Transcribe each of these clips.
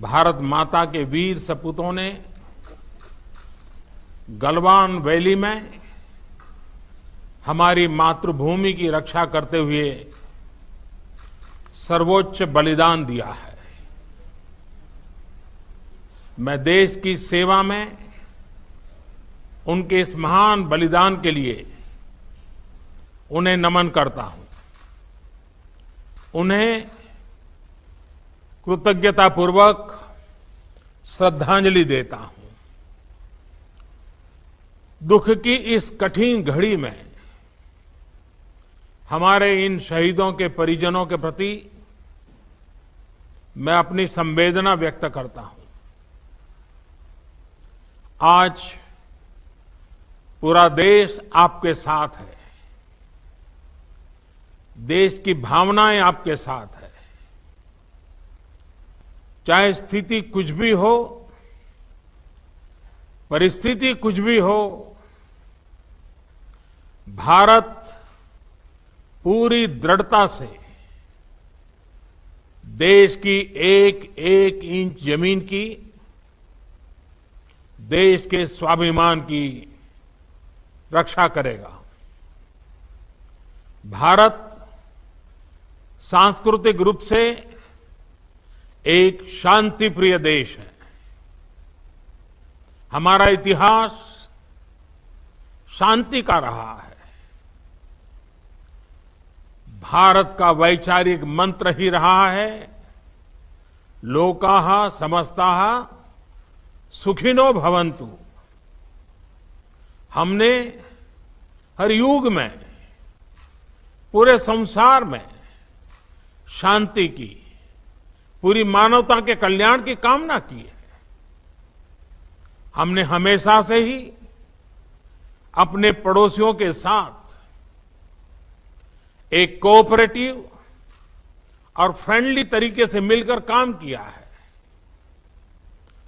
भारत माता के वीर सपूतों ने गलवान वैली में हमारी मातृभूमि की रक्षा करते हुए सर्वोच्च बलिदान दिया है। मैं देश की सेवा में उनके इस महान बलिदान के लिए उन्हें नमन करता हूं, उन्हें कृतज्ञतापूर्वक श्रद्धांजलि देता हूं। दुख की इस कठिन घड़ी में हमारे इन शहीदों के परिजनों के प्रति मैं अपनी संवेदना व्यक्त करता हूं। आज पूरा देश आपके साथ है, देश की भावनाएं आपके साथ है। चाहे स्थिति कुछ भी हो, परिस्थिति कुछ भी हो, भारत पूरी दृढ़ता से देश की एक एक इंच जमीन की, देश के स्वाभिमान की रक्षा करेगा। भारत सांस्कृतिक रूप से एक शांतिप्रिय देश है। हमारा इतिहास शांति का रहा है। भारत का वैचारिक मंत्र ही रहा है, लोकाः समस्ताः सुखिनो भवन्तु। हमने हर युग में, पूरे संसार में शांति की, पूरी मानवता के कल्याण की कामना की है। हमने हमेशा से ही अपने पड़ोसियों के साथ एक कोऑपरेटिव और फ्रेंडली तरीके से मिलकर काम किया है।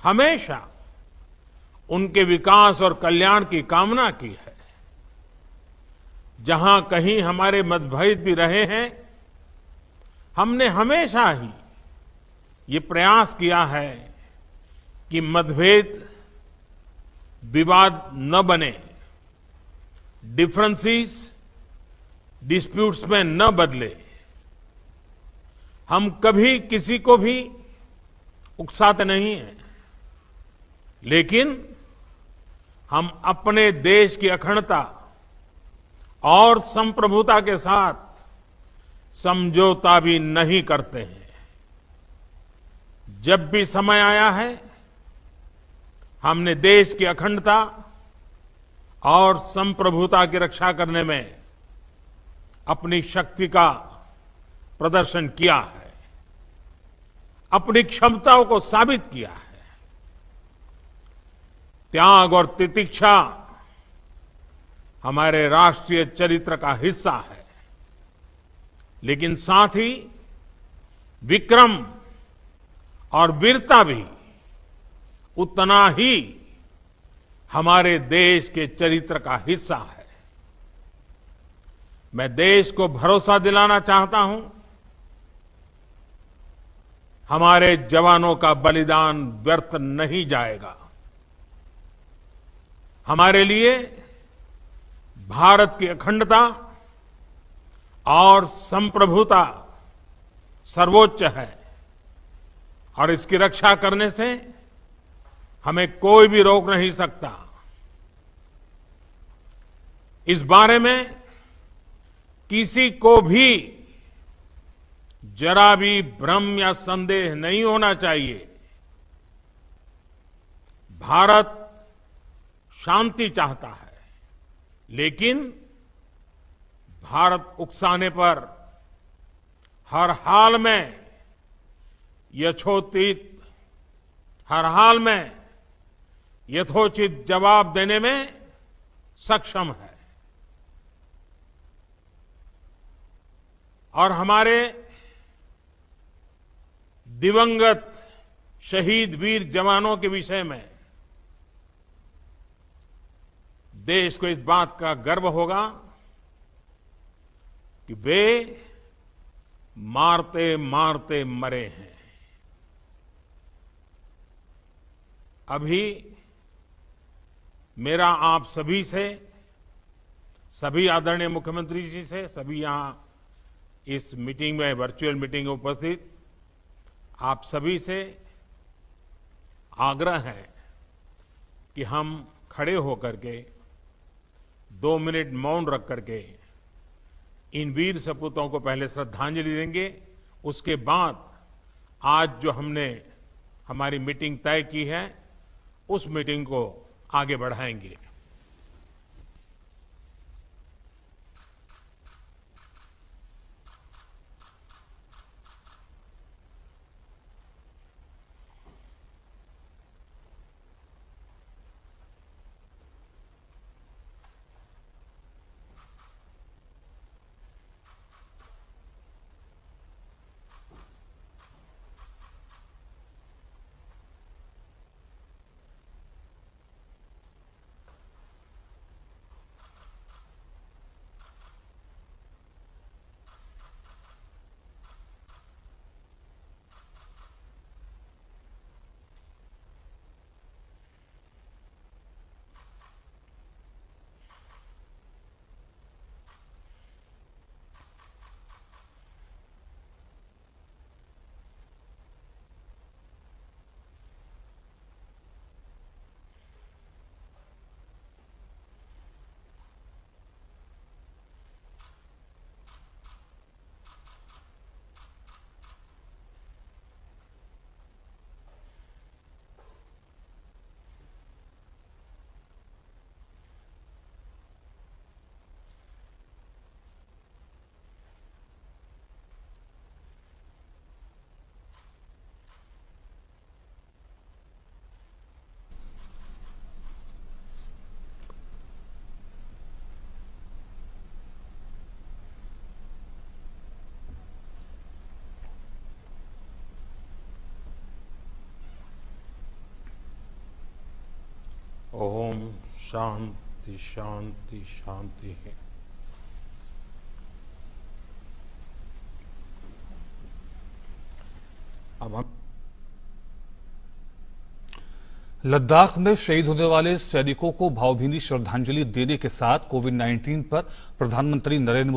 हमेशा उनके विकास और कल्याण की कामना की है। जहां कहीं हमारे मतभेद भी रहे हैं, हमने हमेशा ही ये प्रयास किया है कि मतभेद विवाद न बने, डिफरेंसेस डिस्प्यूट्स में न बदले। हम कभी किसी को भी उकसाते नहीं हैं, लेकिन हम अपने देश की अखंडता और संप्रभुता के साथ समझौता भी नहीं करते हैं। जब भी समय आया है, हमने देश की अखंडता और संप्रभुता की रक्षा करने में अपनी शक्ति का प्रदर्शन किया है, अपनी क्षमताओं को साबित किया है। त्याग और तितिक्षा हमारे राष्ट्रीय चरित्र का हिस्सा है, लेकिन साथ ही विक्रम और वीरता भी उतना ही हमारे देश के चरित्र का हिस्सा है। मैं देश को भरोसा दिलाना चाहता हूं, हमारे जवानों का बलिदान व्यर्थ नहीं जाएगा। हमारे लिए भारत की अखंडता और संप्रभुता सर्वोच्च है, और इसकी रक्षा करने से हमें कोई भी रोक नहीं सकता। इस बारे में किसी को भी जरा भी भ्रम या संदेह नहीं होना चाहिए। भारत शांति चाहता है, लेकिन भारत उकसाने पर हर हाल में यथोचित, हर हाल में यथोचित जवाब देने में सक्षम है। और हमारे दिवंगत शहीद वीर जवानों के विषय में देश को इस बात का गर्व होगा कि वे मारते मारते मरे हैं। अभी मेरा आप सभी से, सभी आदरणीय मुख्यमंत्री जी से, सभी यहां इस मीटिंग में, वर्चुअल मीटिंग में उपस्थित आप सभी से आग्रह है कि हम खड़े होकर के 2 मिनट मौन रख करके इन वीर सपूतों को पहले श्रद्धांजलि देंगे। उसके बाद आज जो हमने हमारी मीटिंग तय की है, उस मीटिंग को आगे बढ़ाएंगे। ओम शांति शांति शांति है। अब हम लद्दाख में शहीद होने वाले सैनिकों को भावभीनी श्रद्धांजलि देने के साथ कोविड-19 पर प्रधानमंत्री नरेंद्र